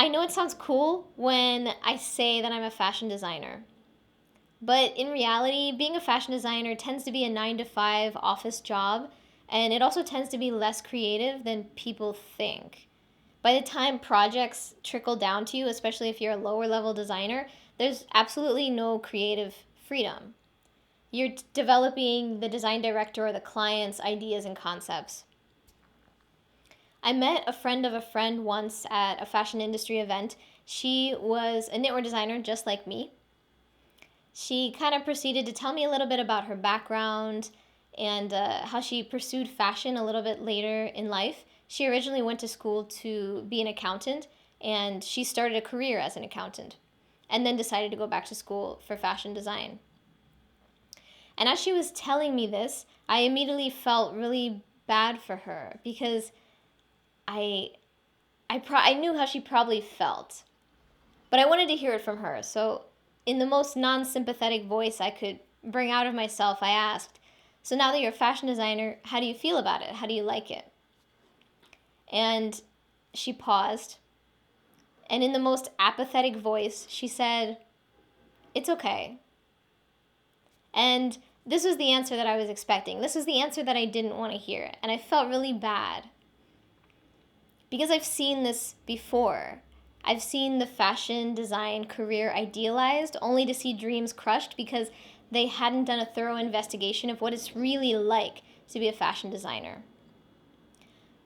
I know it sounds cool when I say that I'm a fashion designer, but in reality, being a fashion designer tends to be a 9 to 5 office job, and it also tends to be less creative than people think. By the time projects trickle down to you, especially if you're a lower level designer, there's absolutely no creative freedom. You're developing the design director or the client's ideas and concepts. I met a friend of a friend once at a fashion industry event. She was a knitwear designer just like me. She kind of proceeded to tell me a little bit about her background and how she pursued fashion a little bit later in life. She originally went to school to be an accountant, and she started a career as an accountant and then decided to go back to school for fashion design. And as she was telling me this, I immediately felt really bad for her because I I knew how she probably felt, but I wanted to hear it from her. So, in the most non-sympathetic voice I could bring out of myself, I asked, "So now that you're a fashion designer, how do you feel about it? How do you like it?" And she paused, and in the most apathetic voice, she said, "It's okay." And this was the answer that I was expecting. This was the answer that I didn't want to hear, and I felt really bad because I've seen this before. I've seen the fashion design career idealized only to see dreams crushed because they hadn't done a thorough investigation of what it's really like to be a fashion designer.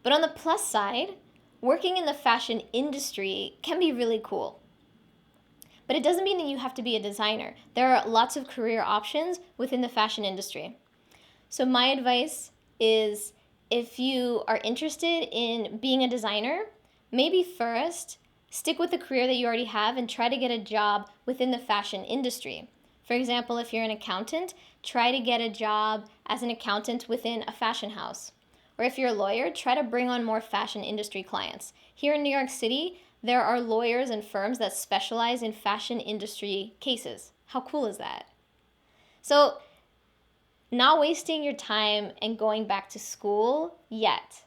But on the plus side, working in the fashion industry can be really cool. But it doesn't mean that you have to be a designer. There are lots of career options within the fashion industry. So my advice is, if you are interested in being a designer, maybe first stick with the career that you already have and try to get a job within the fashion industry. For example, if you're an accountant, try to get a job as an accountant within a fashion house. Or if you're a lawyer, try to bring on more fashion industry clients. Here in New York City, there are lawyers and firms that specialize in fashion industry cases. How cool is that? So, not wasting your time and going back to school yet.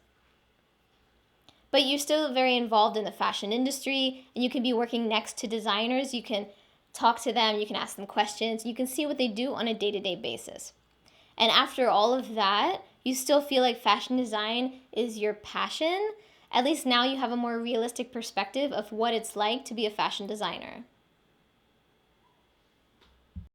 But you're still very involved in the fashion industry, and you can be working next to designers. You can talk to them, you can ask them questions, you can see what they do on a day-to-day basis. And after all of that, you still feel like fashion design is your passion. At least now you have a more realistic perspective of what it's like to be a fashion designer.